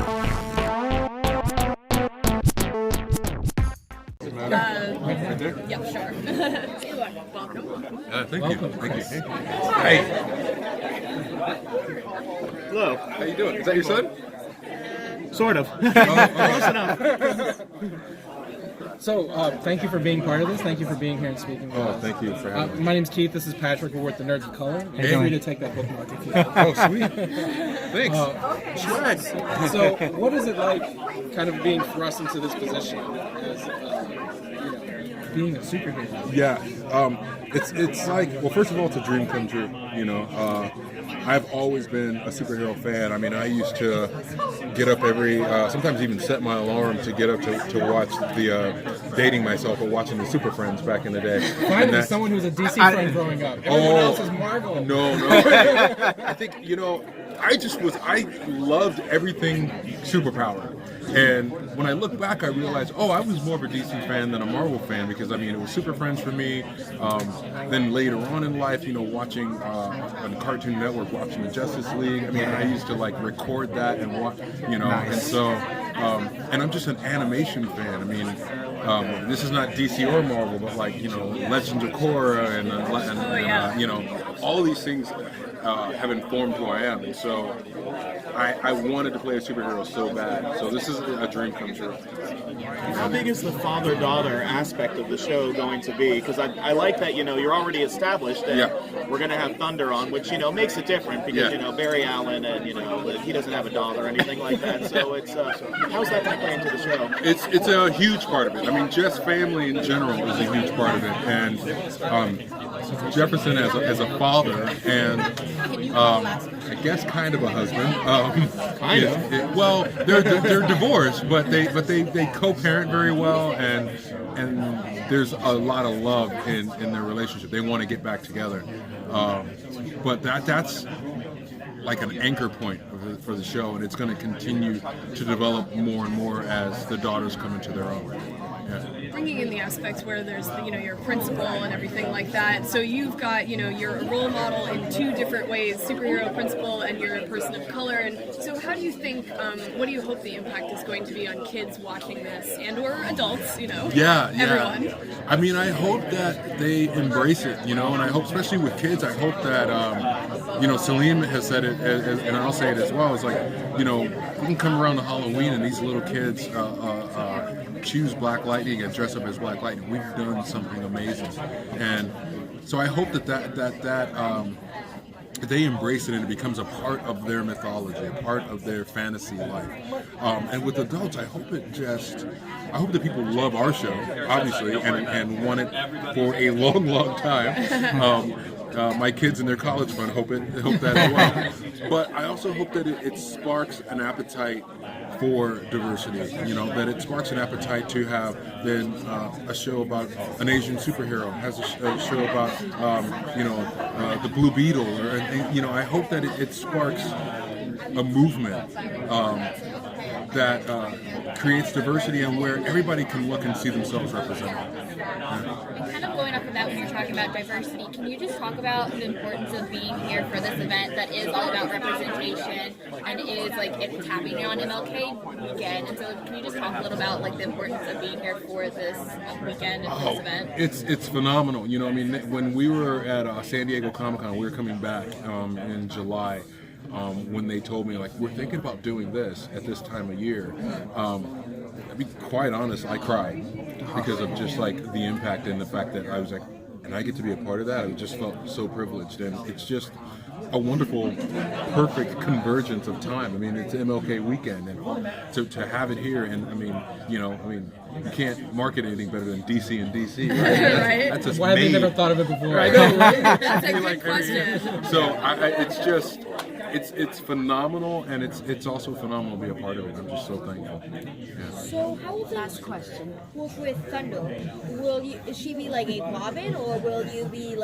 Yep, sure. Welcome. Thank you. Thank you. Hey. Hello. How you doing? Is that your son? Sort of. Close enough. So, thank you for being part of this. Thank you for being here and speaking with us. Thank you for having me. My name's Keith. This is Patrick. We're with the Nerds of Color. And feel free to take that bookmark if you want. Oh, sweet. Thanks. Swag. So, what is it like kind of being thrust into this position as, being a superhero? Yeah. It's like, well, first of all, it's a dream come true. I've always been a superhero fan. I mean, I used to get up every, sometimes even set my alarm to get up to watch the Dating Myself or watching the Super Friends back in the day. Finally, someone who was a DC friend growing up. Everyone else is Marvel. No. I think, I loved everything superpower. And when I look back, I realized, I was more of a DC fan than a Marvel fan because, it was Super Friends for me. Then later on in life, watching on Cartoon Network, watching the Justice League. I used to record that and watch, Nice. And so, and I'm just an animation fan. This is not DC or Marvel, but Legends of Korra and all these things have informed who I am. And so I wanted to play a superhero so bad. So this is a dream come true. How big is the father-daughter aspect of the show going to be? Because I like that, you're already established that we're going to have Thunder on, which, makes it different because, Barry Allen and, he doesn't have a daughter or anything like that. So it's, how's that going to play into the show? It's a huge part of it. Just family in general is a huge part of it. And Jefferson as a father and I guess kind of a husband. Well, they're divorced, but they co-parent very well, and there's a lot of love in their relationship. They want to get back together, but that's like an anchor point for the show, and it's going to continue to develop more and more as the daughters come into their own. Yeah. Bringing in the aspects where there's, your principal and everything like that. So you've got, you're a role model in two different ways, superhero principal and you're a person of color. And so how do you think, what do you hope the impact is going to be on kids watching this and or adults, everyone? I hope that they embrace it, and I hope, especially with kids, I hope that, Salim has said it, and I'll say it as well, it's like, we can come around to Halloween and these little kids choose Black Lightning and dress up as Black Lightning. We've done something amazing, and so I hope that they embrace it and it becomes a part of their mythology, a part of their fantasy life. And with adults, I hope that people love our show, obviously, and want it for a long, long time. My kids in their college fund hope that as well. But I also hope that it sparks an appetite for diversity, that it sparks an appetite to have then a show about an Asian superhero, has a show about, the Blue Beetle, I hope that it sparks a movement that creates diversity and where everybody can look and see themselves represented. And kind of going off of that, when you're talking about diversity, can you just talk about the importance of being here for this event that is all about representation and is it's happening on MLK weekend? And so can you just talk a little about the importance of being here for this weekend and this event? It's phenomenal. When we were at San Diego Comic-Con, we were coming back in July. When they told me we're thinking about doing this at this time of year, to be quite honest, I cried because of just the impact and the fact that I was and I get to be a part of that. I just felt so privileged, and it's just a wonderful, perfect convergence of time. It's MLK weekend, and to have it here, and you can't market anything better than DC and DC, right? Right. That's just why have they never thought of it before? I know, right? That's a good question. So it's just. It's phenomenal, and it's also phenomenal to be a part of it. I'm just so thankful. Yeah. So how will last question? With Thunder, is she be like a Robin, or will you be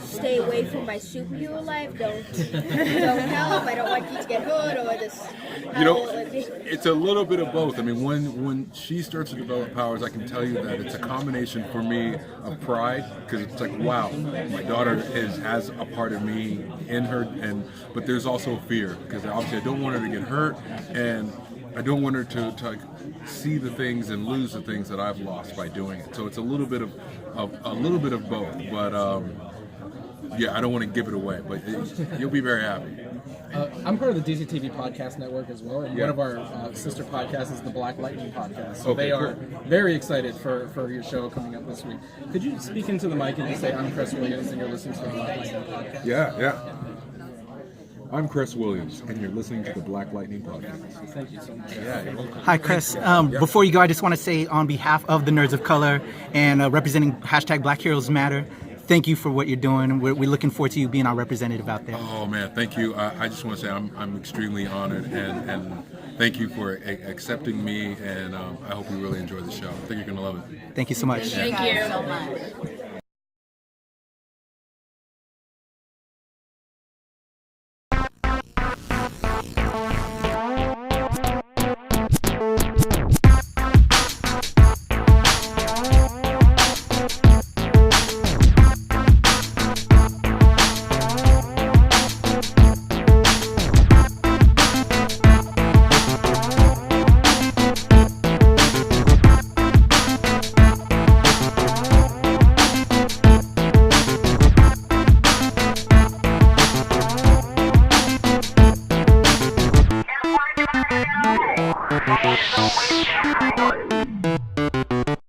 stay away from my superhero life? Don't help. I don't want you to get hurt, or just. It's a little bit of both. When she starts to develop powers, I can tell you that it's a combination for me of pride, because it's wow, my daughter has a part of me in her, but there's also fear, because obviously I don't want her to get hurt, and I don't want her to like, see the things and lose the things that I've lost by doing it. So it's a little bit of both. But yeah, I don't want to give it away. But you'll be very happy. I'm part of the DCTV podcast network as well, and one of our sister podcasts is the Black Lightning podcast. So they are very excited for your show coming up this week. Could you speak into the mic and just say, I'm Cress Williams, and you're listening to the Black Lightning podcast? Yeah. I'm Cress Williams, and you're listening to the Black Lightning podcast. Thank you so much. Yeah, you're welcome. Hi, Cress. Before you go, I just want to say on behalf of the Nerds of Color and representing hashtag Black Heroes Matter, thank you for what you're doing. We're looking forward to you being our representative out there. Oh man, thank you. I just want to say I'm extremely honored, and thank you for accepting me. And I hope you really enjoy the show. I think you're gonna love it. Thank you so much. Thank you. So much.